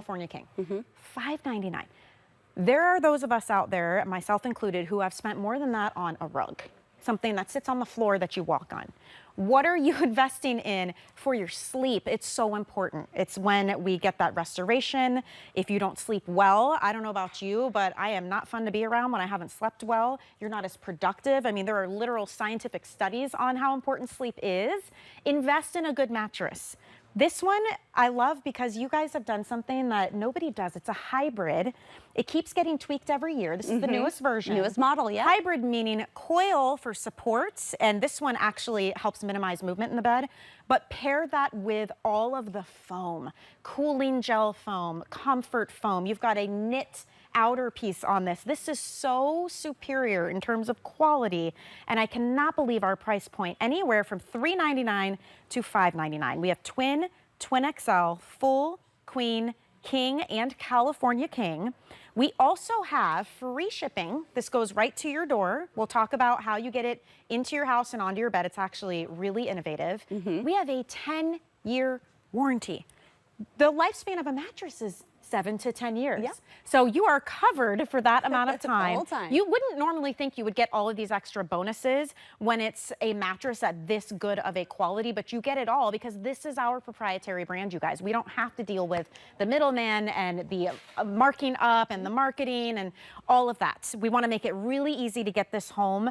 California King. $5.99. There are those of us out there, myself included, who have spent more than that on a rug, something that sits on the floor that you walk on. What are you investing in for your sleep? It's so important. It's when we get that restoration. If you don't sleep well, I don't know about you, but I am not fun to be around when I haven't slept well. You're not as productive. I mean, there are literal scientific studies on how important sleep is. Invest in a good mattress. This one I love because you guys have done something that nobody does. It's a hybrid. It keeps getting tweaked every year. This is the newest version. Newest model, yeah. Hybrid meaning coil for support, and this one actually helps minimize movement in the bed, but pair that with all of the foam, cooling gel foam, comfort foam. You've got a knit outer piece on this. This is so superior in terms of quality, and I cannot believe our price point, anywhere from $3.99 to $5.99. We have twin, twin XL, full, queen, king, and California King. We also have free shipping. This goes right to your door. We'll talk about how you get it into your house and onto your bed. It's actually really innovative. We have a 10-year warranty. The lifespan of a mattress is 7 to 10 years. Yeah. So you are covered for that amount of time. The whole time. You wouldn't normally think you would get all of these extra bonuses when it's a mattress at this good of a quality, but you get it all because this is our proprietary brand, you guys. We don't have to deal with the middleman and the marking up and the marketing and all of that. We want to make it really easy to get this home.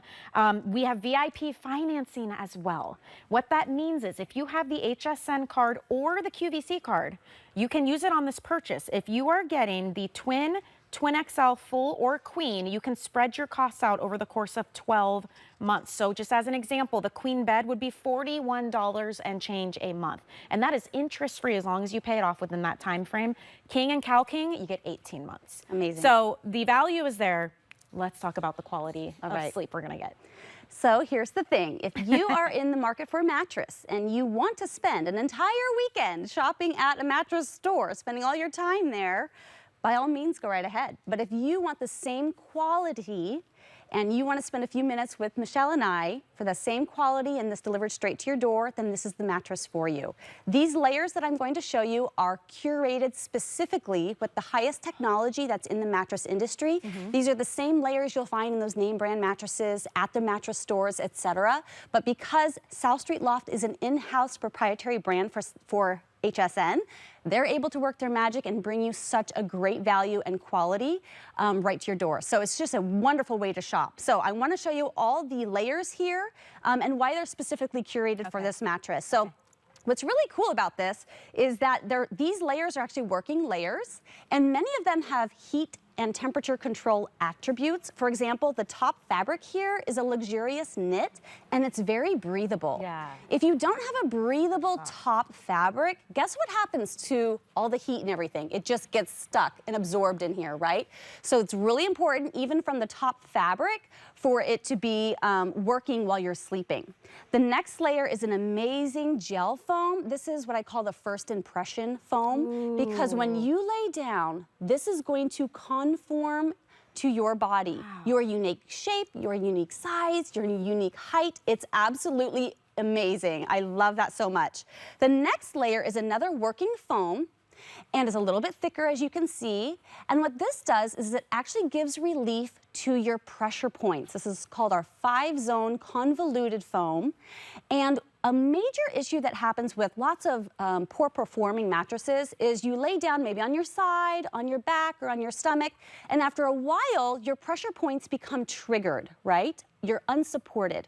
We have VIP financing as well. What that means is if you have the HSN card or the QVC card, you can use it on this purchase. If you are getting the twin XL full or queen, you can spread your costs out over the course of 12 months. So just as an example, the queen bed would be $41 and change a month. And that is interest-free as long as you pay it off within that time frame. King and Cal King, you get 18 months. Amazing. So the value is there. Let's talk about the quality of sleep we're going to get. So here's the thing. If you are in the market for a mattress and you want to spend an entire weekend shopping at a mattress store, spending all your time there, by all means, go right ahead. But if you want the same quality and you want to spend a few minutes with Michelle and I for the same quality and this delivered straight to your door, then this is the mattress for you. These layers that I'm going to show you are curated specifically with the highest technology that's in the mattress industry. These are the same layers you'll find in those name brand mattresses at the mattress stores, etc. But because South Street Loft is an in-house proprietary brand for HSN, they're able to work their magic and bring you such a great value and quality right to your door. So it's just a wonderful way to shop. So I want to show you all the layers here and why they're specifically curated for this mattress. So what's really cool about this is that these layers are actually working layers, and many of them have heat and temperature control attributes. For example, the top fabric here is a luxurious knit, and it's very breathable. Yeah. If you don't have a breathable top fabric, guess what happens to all the heat and everything? It just gets stuck and absorbed in here, right? So it's really important, even from the top fabric, for it to be working while you're sleeping. The next layer is an amazing gel foam. This is what I call the first impression foam, because when you lay down, this is going to conform to your body, your unique shape, your unique size, your unique height. It's absolutely amazing. I love that so much. The next layer is another working foam, and is a little bit thicker, as you can see. And what this does is it actually gives relief to your pressure points. This is called our 5-zone convoluted foam. And a major issue that happens with lots of poor performing mattresses is you lay down maybe on your side, on your back, or on your stomach, and after a while, your pressure points become triggered, right? You're unsupported.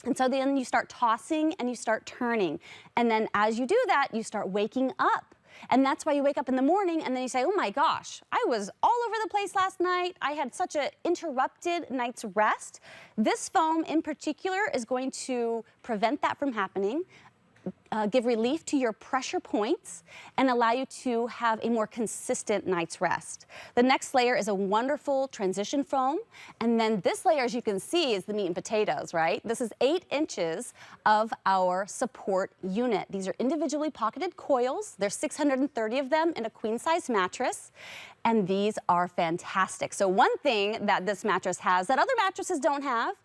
And so then you start tossing and you start turning. And then as you do that, you start waking up. And that's why you wake up in the morning and then you say, oh my gosh, I was all over the place last night. I had such an interrupted night's rest. This foam in particular is going to prevent that from happening, give relief to your pressure points, and allow you to have a more consistent night's rest. The next layer is a wonderful transition foam, and then this layer, as you can see, is the meat and potatoes, right? This is 8 inches of our support unit. These are individually pocketed coils. There's 630 of them in a queen-size mattress, and these are fantastic. So one thing that this mattress has that other mattresses don't have,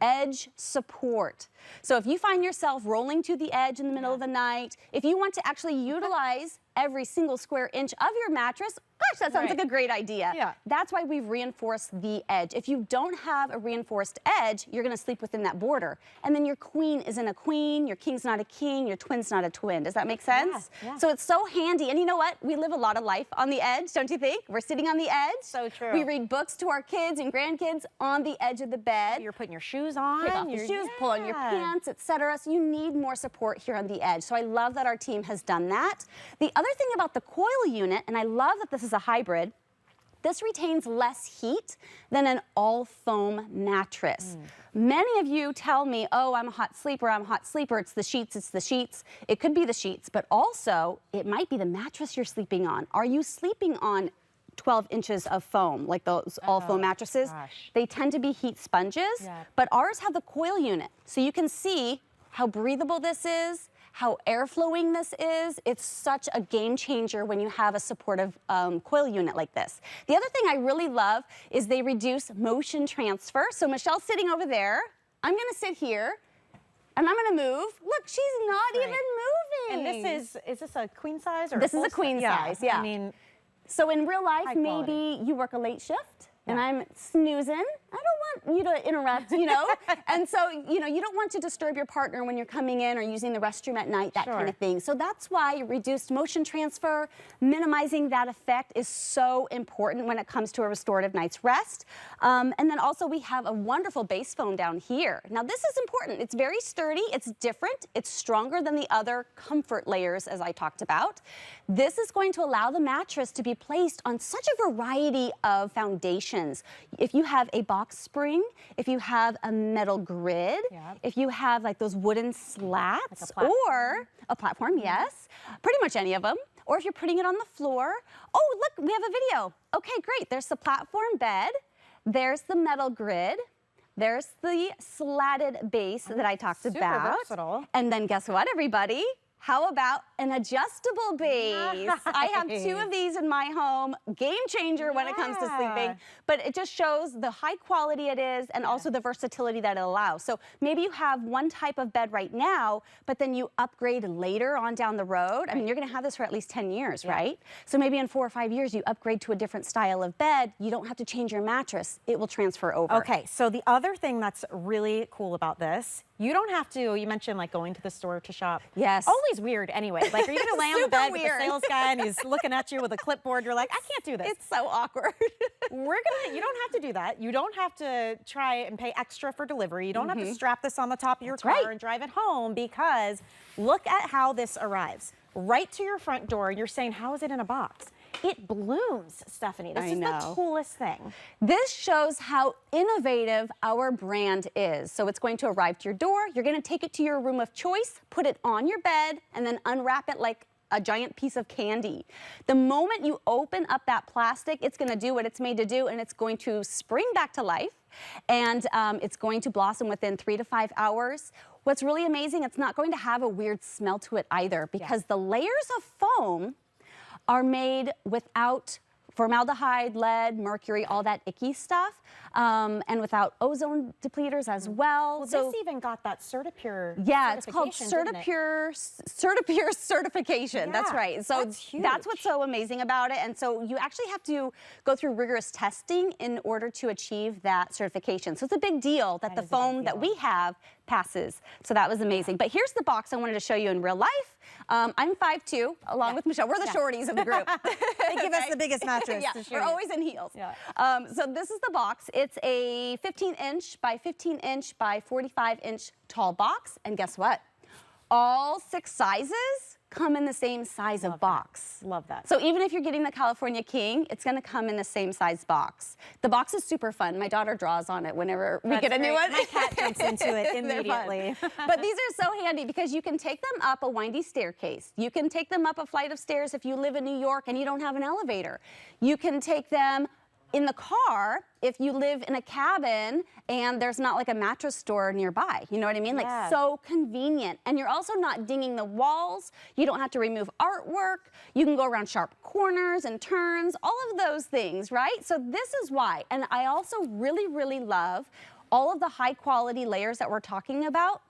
edge support. So if you find yourself rolling to the edge in the middle of the night, if you want to actually utilize every single square inch of your mattress, gosh, that sounds Right. like a great idea. Yeah. That's why we've reinforced the edge. If you don't have a reinforced edge, you're gonna sleep within that border. And then your queen isn't a queen, your king's not a king, your twin's not a twin. Does that make sense? Yeah. So it's so handy. And you know what? We live a lot of life on the edge, don't you think? We're sitting on the edge. So true. We read books to our kids and grandkids on the edge of the bed. You're putting your shoes on. Take off your shoes, pull on your pants, etc. So you need more support here on the edge. So I love that our team has done that. The other thing about the coil unit, and I love that this is a hybrid, this retains less heat than an all foam mattress. Many of you tell me, oh, I'm a hot sleeper, it's the sheets, it's the sheets. It could be the sheets, but also it might be the mattress you're sleeping on. Are you sleeping on 12 inches of foam, like those all foam mattresses? Gosh. They tend to be heat sponges, but ours have the coil unit. So you can see how breathable this is, how air-flowing this is. It's such a game changer when you have a supportive coil unit like this. The other thing I really love is they reduce motion transfer. So Michelle's sitting over there. I'm gonna sit here, and I'm gonna move. Look, she's not even moving. And is this a queen size or This is a full queen size, yeah. I mean, So in real life, high maybe quality. you work a late shift and I'm snoozing. I don't want you to interrupt, you know? And so, you know, you don't want to disturb your partner when you're coming in or using the restroom at night, that kind of thing. So that's why reduced motion transfer, minimizing that effect is so important when it comes to a restorative night's rest. And then also we have a wonderful base foam down here. Now this is important. It's very sturdy, it's different, it's stronger than the other comfort layers as I talked about. This is going to allow the mattress to be placed on such a variety of foundations. If you have a box spring, if you have a metal grid, if you have like those wooden slats or a platform, yes, pretty much any of them. Or if you're putting it on the floor. Oh, look, we have a video. Okay, great. There's the platform bed. There's the metal grid. There's the slatted base that I talked about. Versatile. And then guess what, everybody? How about an adjustable base? I have 2 of these in my home. Game changer when it comes to sleeping. But it just shows the high quality it is and also the versatility that it allows. So maybe you have one type of bed right now, but then you upgrade later on down the road. I mean, you're gonna have this for at least 10 years, right? So maybe in 4 or 5 years, you upgrade to a different style of bed. You don't have to change your mattress. It will transfer over. Okay, so the other thing that's really cool about this, you don't have to, you mentioned like going to the store to shop. Yes. Always weird anyway. Like, are you gonna lay on the Super bed with weird. the sales guy and he's looking at you with a clipboard? You're like, I can't do this. It's so awkward. You don't have to do that. You don't have to try and pay extra for delivery. You don't have to strap this on the top of your car and drive it home, because look at how this arrives. Right to your front door. You're saying, how is it in a box? It blooms, Stephanie. This is the coolest thing. This shows how innovative our brand is. So it's going to arrive to your door. You're going to take it to your room of choice, put it on your bed, and then unwrap it like a giant piece of candy. The moment you open up that plastic, it's going to do what it's made to do, and it's going to spring back to life, and it's going to blossom within 3 to 5 hours. What's really amazing, it's not going to have a weird smell to it either, because the layers of foam are made without formaldehyde, lead, mercury, all that icky stuff, and without ozone depleters as well. Well, so this even got that CertiPure. yeah, it's called certification, CertiPure certification. That's Yeah, right. So that's huge. that's what's so amazing about it. And so you actually have to go through rigorous testing in order to achieve that certification. So it's a big deal that the foam that we have passes. So that was amazing. But here's the box I wanted to show you in real life. I'm 5'2", along with Michelle. We're the shorties of the group. They give us the biggest mattress. We're always in heels. So this is the box. It's a 15-inch by 15-inch by 45-inch tall box. And guess what? All 6 sizes come in the same size of box. Love that. So even if you're getting the California King, it's going to come in the same size box. The box is super fun. My daughter draws on it whenever we get a new one. My cat jumps into it immediately. But these are so handy because you can take them up a windy staircase. You can take them up a flight of stairs if you live in New York and you don't have an elevator. You can take them in the car if you live in a cabin and there's not like a mattress store nearby. You know what I mean? Like, so convenient. And you're also not dinging the walls. You don't have to remove artwork. You can go around sharp corners and turns, all of those things, right? So this is why. And I also really, really love all of the high quality layers that we're talking about.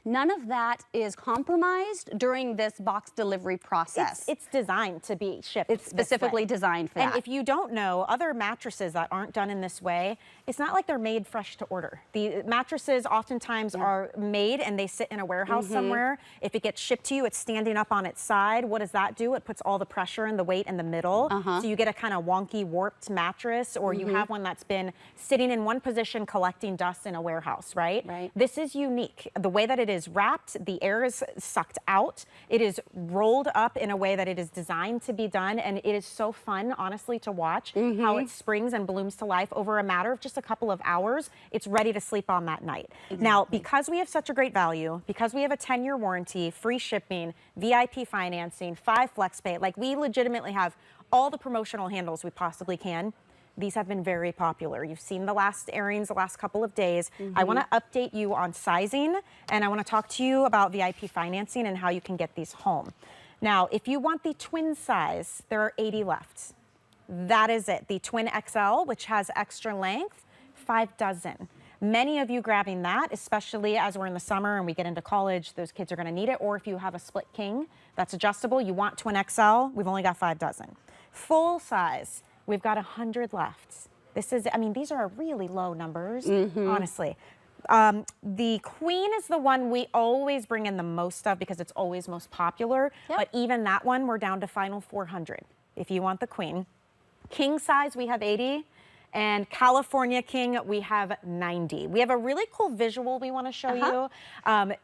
none of that is compromised during this box delivery process. It's designed to be shipped. It's specifically designed for that. And if you don't know, other mattresses that aren't done in this way, it's not like they're made fresh to order. The mattresses oftentimes are made and they sit in a warehouse somewhere. If it gets shipped to you, it's standing up on its side. What does that do? It puts all the pressure and the weight in the middle. So you get a kind of wonky, warped mattress, or you have one that's been sitting in one position collecting dust in a warehouse, right? This is unique. The way that it is wrapped, the air is sucked out. It is rolled up in a way that it is designed to be done, and it is so fun, honestly, to watch how it springs and blooms to life over a matter of just a couple of hours. It's ready to sleep on that night. Now, because we have such a great value, because we have a 10-year warranty, free shipping, VIP financing, 5 flex pay, like we legitimately have all the promotional handles we possibly can. These have been very popular. You've seen the last airings the last couple of days. I want to update you on sizing, and I want to talk to you about VIP financing and how you can get these home. Now, if you want the twin size, there are 80 left. That is it. The twin XL, which has extra length, 5 dozen. Many of you grabbing that, especially as we're in the summer and we get into college, those kids are going to need it. Or if you have a split king that's adjustable, you want twin XL, we've only got 5 dozen. Full size, we've got 100 left. This is, I mean, these are really low numbers, honestly. The queen is the one we always bring in the most of because it's always most popular. But even that one, we're down to final 400 if you want the queen. King size, we have 80. And California King, we have 90. We have a really cool visual we want to show you.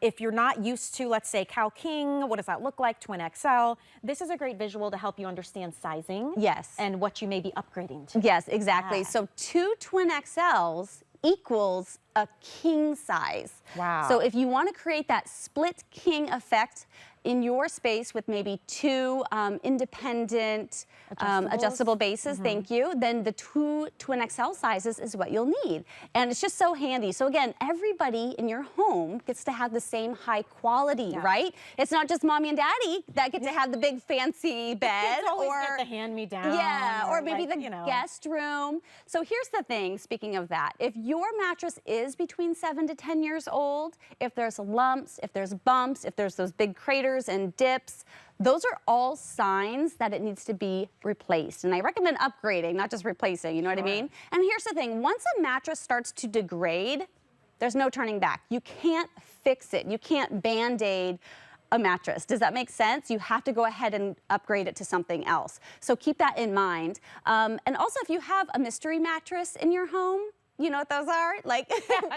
If you're not used to, let's say, Cal King, what does that look like? Twin XL. This is a great visual to help you understand sizing. And what you may be upgrading to. Yes, exactly. So 2 twin XLs equals a king size. Wow. So if you want to create that split king effect in your space with maybe 2 independent adjustable bases, thank you, then the 2 twin XL sizes is what you'll need. And it's just so handy. So again, everybody in your home gets to have the same high quality, right? It's not just mommy and daddy that get to have the big fancy bed. Or get the hand-me-down. Or maybe like, the guest room. So here's the thing, speaking of that, if your mattress is between 7 to 10 years old, if there's lumps, if there's bumps, if there's those big craters and dips, those are all signs that it needs to be replaced. And I recommend upgrading, not just replacing, you know what I mean? And here's the thing, once a mattress starts to degrade, there's no turning back. You can't fix it. You can't Band-Aid a mattress. Does that make sense? You have to go ahead and upgrade it to something else. So keep that in mind. And also, if you have a mystery mattress in your home, you know what those are? Like,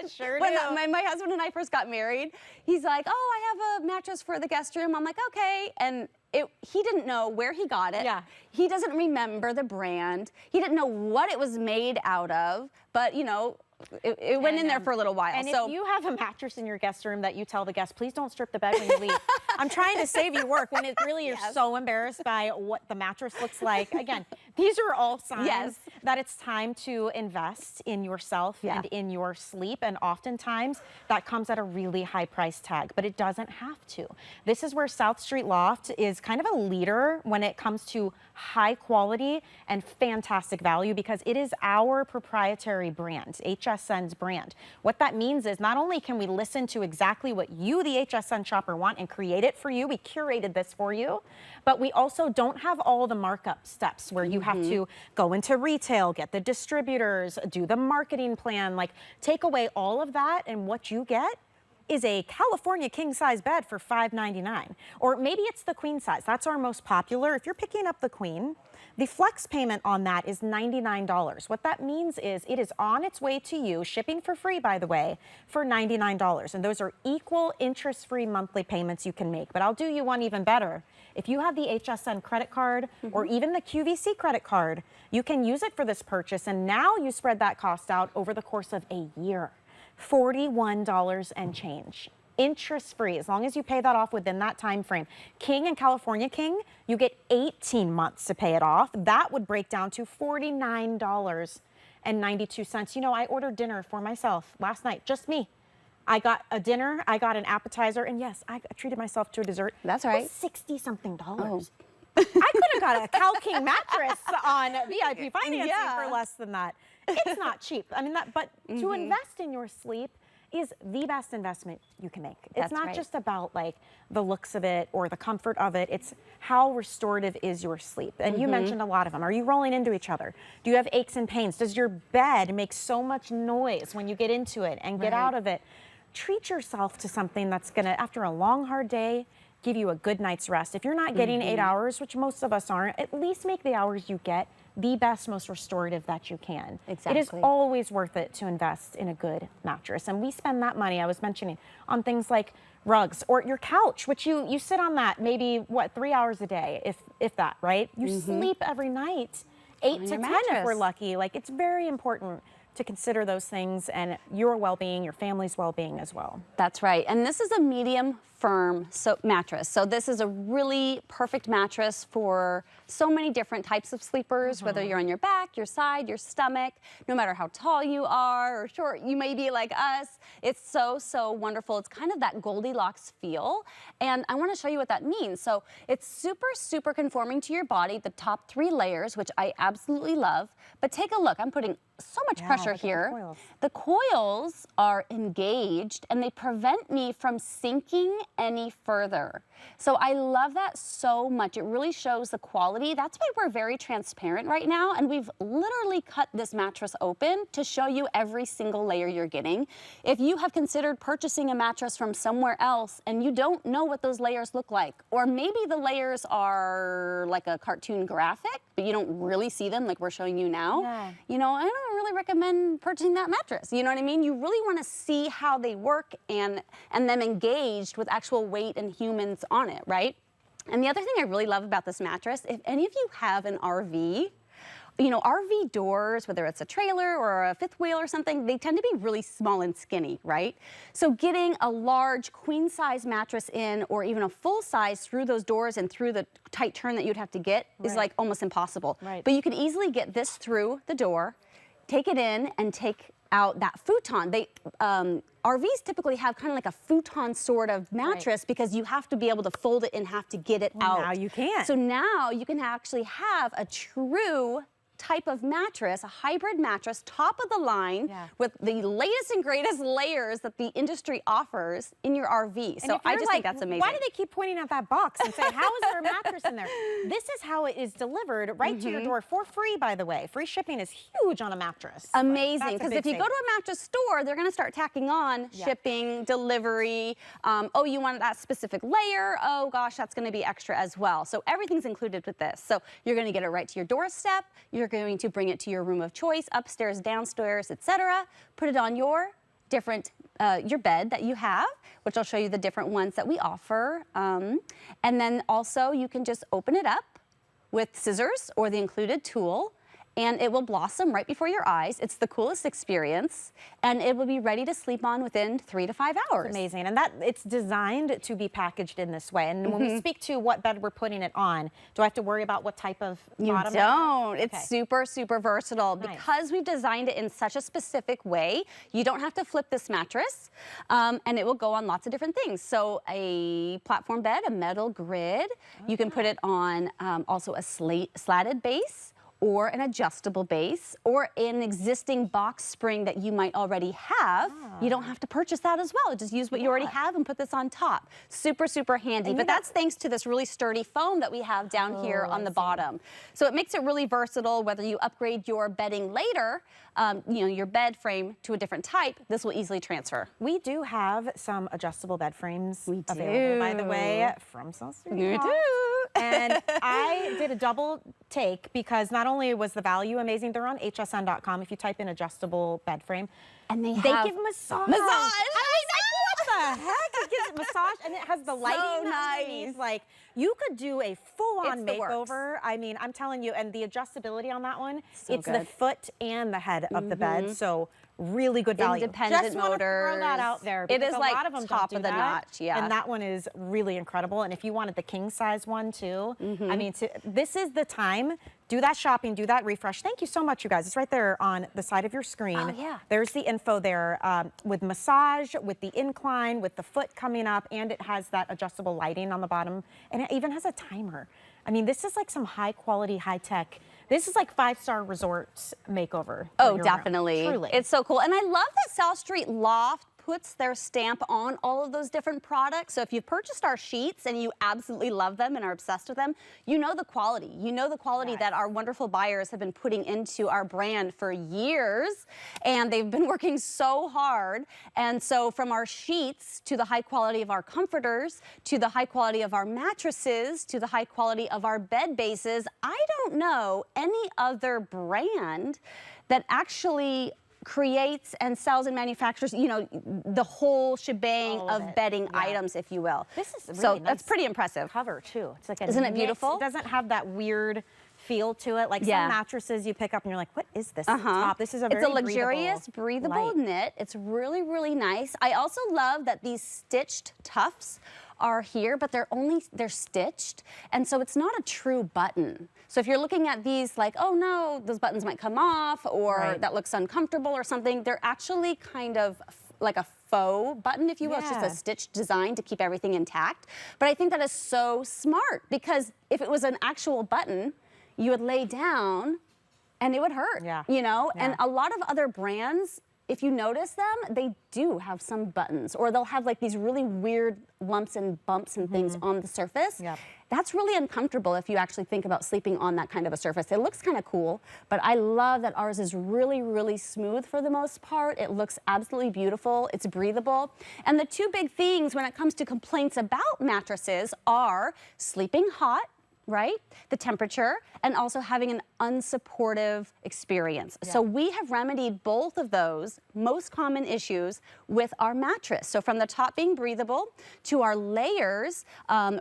sure when my husband and I first got married, he's like, oh, I have a mattress for the guest room. I'm like, okay. And he didn't know where he got it. He doesn't remember the brand. He didn't know what it was made out of. But, you know, it went in there for a little while. And if you have a mattress in your guest room that you tell the guest, please don't strip the bed when you leave. I'm trying to save you work when it really you're so embarrassed by what the mattress looks like. Again, these are all signs that it's time to invest in yourself and in your sleep. And oftentimes that comes at a really high price tag, but it doesn't have to. This is where South Street Loft is kind of a leader when it comes to high quality and fantastic value because it is our proprietary brand, HSN's brand. What that means is not only can we listen to exactly what you, the HSN shopper, want and create it for you, we curated this for you, but we also don't have all the markup steps where you have to go into retail, get the distributors, do the marketing plan, like take away all of that, and what you get is a California king size bed for $599. Or maybe it's the queen size. That's our most popular. If you're picking up the queen, the flex payment on that is $99. What that means is it is on its way to you, shipping for free, by the way, for $99. And those are equal interest-free monthly payments you can make. But I'll do you one even better. If you have the HSN credit card or even the QVC credit card, you can use it for this purchase. And now you spread that cost out over the course of a year. $41 and change. Interest-free, as long as you pay that off within that time frame. King and California King, you get 18 months to pay it off. That would break down to $49.92. You know, I ordered dinner for myself last night, just me. I got a dinner, I got an appetizer, and yes, I treated myself to a dessert. That's right. $60-something. I could have got a Cal King mattress on VIP financing for less than that. It's not cheap. I mean, but to invest in your sleep is the best investment you can make. It's That's not right. just about like the looks of it or the comfort of it. It's how restorative is your sleep. And you mentioned a lot of them. Are you rolling into each other? Do you have aches and pains? Does your bed make so much noise when you get into it and get out of it? Treat yourself to something that's gonna, after a long, hard day, give you a good night's rest. If you're not getting 8 hours, which most of us aren't, at least make the hours you get the best, most restorative that you can. Exactly. It is always worth it to invest in a good mattress. And we spend that money, I was mentioning, on things like rugs or your couch, which you sit on that maybe, what, 3 hours a day, if that, right? You sleep every night, 8 to 10 if we're lucky. Like, it's very important to consider those things and your well-being, your family's well-being as well. That's right. And this is a medium firm mattress. So this is a really perfect mattress for so many different types of sleepers, whether you're on your back, your side, your stomach, no matter how tall you are or short you may be like us. It's so, so wonderful. It's kind of that Goldilocks feel. And I want to show you what that means. So it's super, super conforming to your body, the top 3 layers, which I absolutely love. But take a look. I'm putting so much pressure here. The coils are engaged and they prevent me from sinking any further. So I love that so much. It really shows the quality. That's why we're very transparent right now. And we've literally cut this mattress open to show you every single layer you're getting. If you have considered purchasing a mattress from somewhere else and you don't know what those layers look like, or maybe the layers are like a cartoon graphic, but you don't really see them like we're showing you now, you know, I don't really recommend purchasing that mattress. You know what I mean? You really want to see how they work and them engaged with actual weight and humans on it, right? And the other thing I really love about this mattress, if any of you have an RV, you know, RV doors, whether it's a trailer or a fifth wheel or something, they tend to be really small and skinny, right? So getting a large queen size mattress in, or even a full size through those doors and through the tight turn that you'd have to get is like almost impossible. But you can easily get this through the door, take it in and take out that futon. RVs typically have kind of like a futon sort of mattress because you have to be able to fold it in half to get it out. Now you can. So now you can actually have a true type of mattress, a hybrid mattress, top of the line with the latest and greatest layers that the industry offers in your RV. So I just think that's amazing. Why do they keep pointing at that box and say, how is there a mattress in there? This is how it is delivered right to your door for free, by the way. Free shipping is huge on a mattress. Amazing, because if you go to a mattress store, they're going to start tacking on shipping, delivery. Oh, you want that specific layer? Oh gosh, that's going to be extra as well. So everything's included with this. So you're going to get it right to your doorstep. You're going to bring it to your room of choice, upstairs, downstairs, etc. Put it on your different, your bed that you have, which I'll show you the different ones that we offer. And then also you can just open it up with scissors or the included tool, and it will blossom right before your eyes. It's the coolest experience, and it will be ready to sleep on within 3 to 5 hours. It's amazing, and that it's designed to be packaged in this way. And when we speak to what bed we're putting it on, do I have to worry about what type of bottom? You don't. It's super, super versatile. Because we've designed it in such a specific way, you don't have to flip this mattress, and it will go on lots of different things. So a platform bed, a metal grid, you can put it on also a slatted base, or an adjustable base, or an existing box spring that you might already have. You don't have to purchase that as well. Just use what you already have and put this on top. Super, super handy. But that's thanks to this really sturdy foam that we have down here on the bottom. So it makes it really versatile. Whether you upgrade your bedding later, you know, your bed frame to a different type, this will easily transfer. We do have some adjustable bed frames available, by the way, from South Street Loft. And I did a double take because not only was the value amazing, they're on hsn.com if you type in adjustable bed frame. And they give massage. What the heck? It gives it massage, and it has the lighting. So nice. Like, you could do a full-on makeover. I mean, I'm telling you, and the adjustability on that one, it's the foot and the head of the bed. So really good value. Independent Just motors. Throw that out there. It is a like lot of them top of the notch, And that one is really incredible. And if you wanted the king size one too, I mean, this is the time. Do that shopping, do that refresh. Thank you so much, you guys. It's right there on the side of your screen. Oh, yeah. There's the info there with massage, with the incline, with the foot coming up, and it has that adjustable lighting on the bottom. And it even has a timer. I mean, this is like some high quality, high tech. This is like 5-star resort makeover. Oh, definitely. Truly. It's so cool. And I love that South Street Loft puts their stamp on all of those different products. So if you've purchased our sheets and you absolutely love them and are obsessed with them, you know the quality. You know the quality that our wonderful buyers have been putting into our brand for years, and they've been working so hard. And so from our sheets to the high quality of our comforters, to the high quality of our mattresses, to the high quality of our bed bases, I don't know any other brand that actually creates and sells and manufactures, you know, the whole shebang of bedding items, if you will. This is really so nice. That's pretty impressive. Cover too. It's like a Isn't it beautiful? It doesn't have that weird feel to it. Like some mattresses you pick up and you're like, what is this top? This is a very luxurious, breathable knit. It's really, really nice. I also love that these stitched tufts are here, but they're stitched, and so it's not a true button. So if you're looking at these like, oh no, those buttons might come off, or that looks uncomfortable or something, they're actually kind of like a faux button, if you will. It's just a stitched design to keep everything intact. But I think that is so smart, because if it was an actual button, you would lay down and it would hurt, you know? And a lot of other brands, if you notice them, they do have some buttons, or they'll have like these really weird lumps and bumps and things on the surface. That's really uncomfortable if you actually think about sleeping on that kind of a surface. It looks kind of cool, but I love that ours is really, really smooth for the most part. It looks absolutely beautiful. It's breathable. And the two big things when it comes to complaints about mattresses are sleeping hot, right? The temperature, and also having an unsupportive experience. So we have remedied both of those most common issues with our mattress. So from the top being breathable to our layers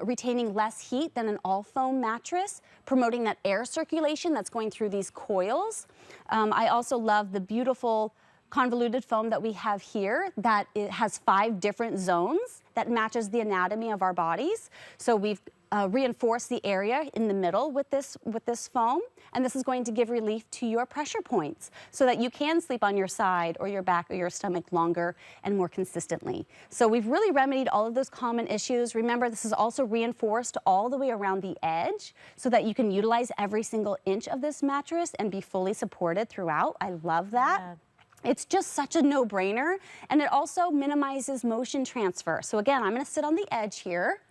retaining less heat than an all foam mattress, promoting that air circulation that's going through these coils. I also love the beautiful convoluted foam that we have here, that it has 5 different zones that matches the anatomy of our bodies. So we've reinforce the area in the middle with this foam, and this is going to give relief to your pressure points so that you can sleep on your side or your back or your stomach longer and more consistently. So we've really remedied all of those common issues. Remember, this is also reinforced all the way around the edge so that you can utilize every single inch of this mattress and be fully supported throughout. I love that. It's just such a no-brainer, and it also minimizes motion transfer. So again, I'm going to sit on the edge here.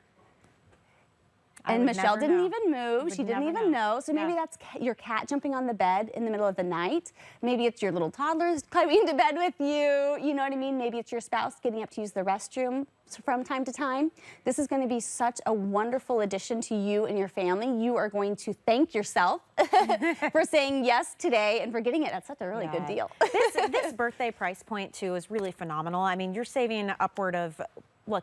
And Michelle didn't even move. She didn't even know. So maybe that's your cat jumping on the bed in the middle of the night. Maybe it's your little toddlers climbing into bed with you. You know what I mean? Maybe it's your spouse getting up to use the restroom from time to time. This is going to be such a wonderful addition to you and your family. You are going to thank yourself for saying yes today and for getting it at such a really good deal. This birthday price point too is really phenomenal. I mean, you're saving upward of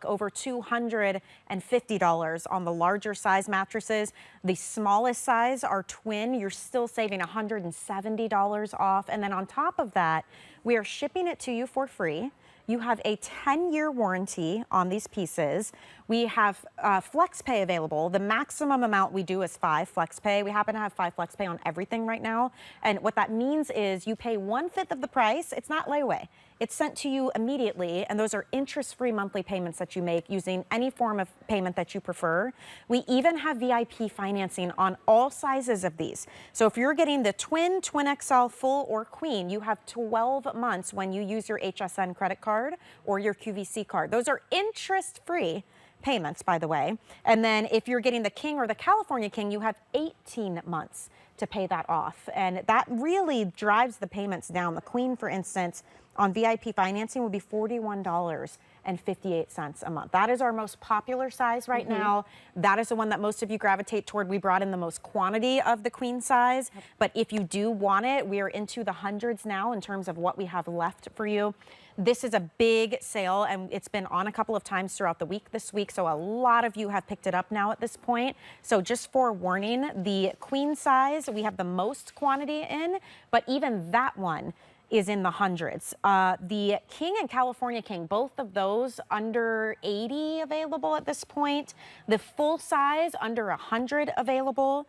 over $250 on the larger size mattresses. The smallest size, our twin, you're still saving $170 off. And then on top of that, we are shipping it to you for free. You have a 10-year warranty on these pieces. We have flex pay available. The maximum amount we do is 5 flex pay. We happen to have 5 flex pay on everything right now. And what that means is you pay 1/5 of the price. It's not layaway. It's sent to you immediately, and those are interest-free monthly payments that you make using any form of payment that you prefer. We even have VIP financing on all sizes of these. So if you're getting the twin, twin XL, full, or queen, you have 12 months when you use your HSN credit card or your QVC card. Those are interest-free payments, by the way. And then if you're getting the king or the California king, you have 18 months to pay that off. And that really drives the payments down. The queen, for instance, on VIP financing would be $41.58 a month. That is our most popular size right now. That is the one that most of you gravitate toward. We brought in the most quantity of the queen size, but if you do want it, we are into the hundreds now in terms of what we have left for you. This is a big sale, and it's been on a couple of times throughout the week this week, so a lot of you have picked it up now at this point. So just forewarning, the queen size, we have the most quantity in, but even that one is in the hundreds. The king and California king, both of those under 80 available at this point. The full size under 100 available,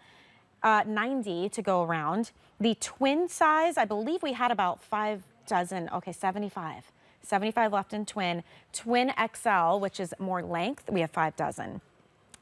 90 to go around. The twin size, I believe we had about 5 dozen, okay, 75 left in twin. Twin XL, which is more length, we have 5 dozen.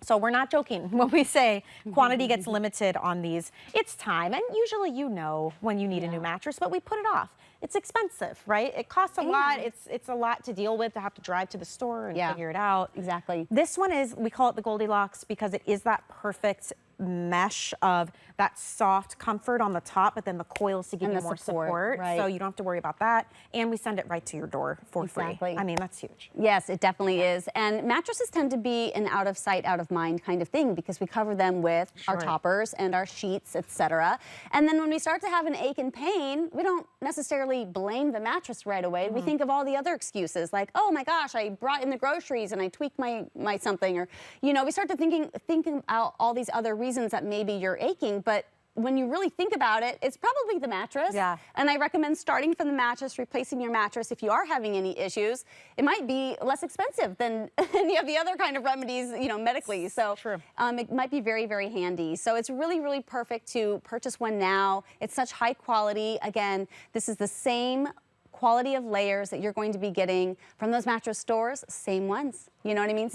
So we're not joking when we say quantity gets limited on these. It's time, and usually you know when you need a new mattress, but we put it off. It's expensive, right? It costs a lot. It's a lot to deal with, to have to drive to the store and figure it out. Exactly. This one is, we call it the Goldilocks because it is that perfect mesh of that soft comfort on the top, but then the coils to give you more support. Right. So you don't have to worry about that. And we send it right to your door for free. I mean, that's huge. Yes, it definitely is. And mattresses tend to be an out of sight, out of mind kind of thing because we cover them with our toppers and our sheets, etc. And then when we start to have an ache and pain, we don't necessarily blame the mattress right away. We think of all the other excuses like, oh my gosh, I brought in the groceries and I tweaked my something, or, you know, we start to thinking about all these other reasons that maybe you're aching, but when you really think about it, it's probably the mattress. Yeah. And I recommend starting from the mattress, replacing your mattress if you are having any issues. It might be less expensive than any of the other kind of remedies, you know, medically. So it might be very, very handy. So it's really, really perfect to purchase one now. It's such high quality. Again, this is the same quality of layers that you're going to be getting from those mattress stores, same ones. You know what I mean?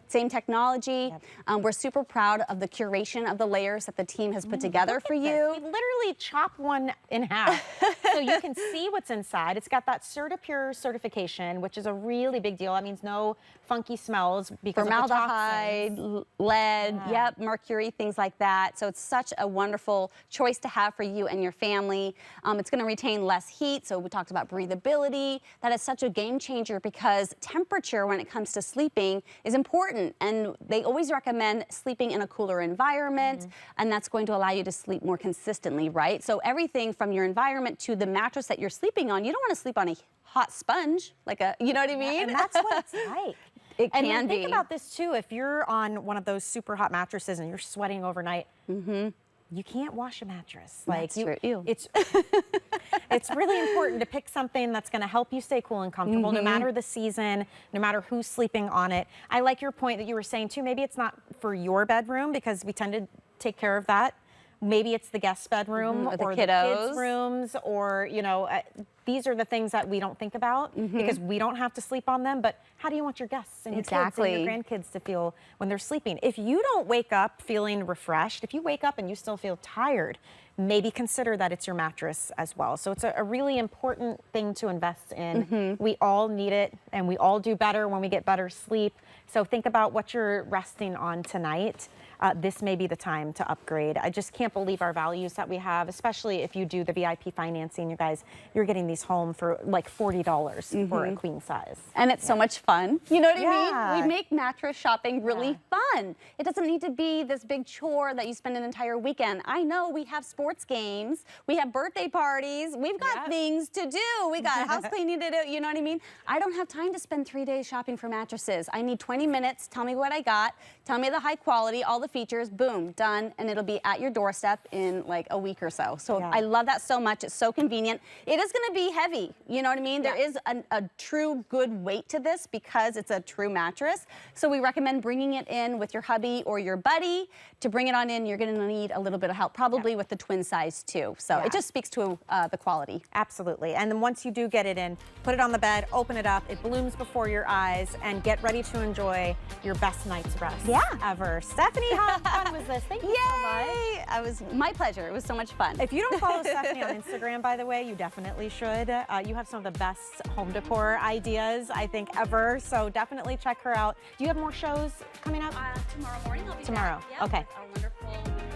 Same technology. We're super proud of the curation of the layers that the team has put together for you. We literally chop one in half so you can see what's inside. It's got that CertaPure certification, which is a really big deal. That means no funky smells because formaldehyde, of the toxins. lead, mercury, things like that. So it's such a wonderful choice to have for you and your family. It's going to retain less heat. So we talked about breathability. That is such a game changer because temperature when it comes to sleeping is important, and they always recommend sleeping in a cooler environment, and that's going to allow you to sleep more consistently, right? So everything from your environment to the mattress that you're sleeping on, you don't want to sleep on a hot sponge, like a, you know what I mean? And that's what it's like. It can be. And think about this too, if you're on one of those super hot mattresses and you're sweating overnight, you can't wash a mattress. Like it's it's really important to pick something that's going to help you stay cool and comfortable no matter the season, no matter who's sleeping on it. I like your point that you were saying too, maybe it's not for your bedroom because we tend to take care of that. Maybe it's the guest bedroom or the kids' rooms, or, you know, these are the things that we don't think about because we don't have to sleep on them. But how do you want your guests and your kids and your grandkids to feel when they're sleeping? If you don't wake up feeling refreshed, if you wake up and you still feel tired, maybe consider that it's your mattress as well. So it's a really important thing to invest in. We all need it, and we all do better when we get better sleep. So think about what you're resting on tonight. This may be the time to upgrade. I just can't believe our values that we have, especially if you do the VIP financing. You guys, you're getting these home for like $40 for a queen size. And it's so much fun. You know what I mean? We make mattress shopping really fun. It doesn't need to be this big chore that you spend an entire weekend. I know we have sports games, we have birthday parties, we've got things to do. We got house cleaning to do, you know what I mean? I don't have time to spend 3 days shopping for mattresses. I need 20 minutes, tell me what I got, tell me the high quality, all the features, boom, done, and it'll be at your doorstep in like a week or so. So I love that so much. It's so convenient. It is going to be heavy. You know what I mean? There is a true good weight to this because it's a true mattress. So we recommend bringing it in with your hubby or your buddy. To bring it on in, you're going to need a little bit of help, probably with the twin size too. So it just speaks to the quality. Absolutely. And then once you do get it in, put it on the bed, open it up, it blooms before your eyes, and get ready to enjoy your best night's rest ever. Stephanie, how fun was this? Thank you so much. It was my pleasure. It was so much fun. If you don't follow Stephanie on Instagram, by the way, you definitely should. You have some of the best home decor ideas, I think, ever. So definitely check her out. Do you have more shows coming up? Tomorrow morning I'll be tomorrow. back. Okay. Our wonderful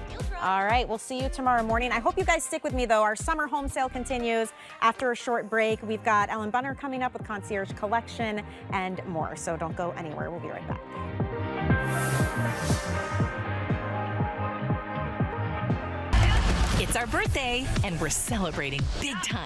field trip. All right, we'll see you tomorrow morning. I hope you guys stick with me, though. Our summer home sale continues. After a short break, we've got Ellen Bunner coming up with Concierge Collection and more. So don't go anywhere. We'll be right back. It's our birthday, and we're celebrating big time.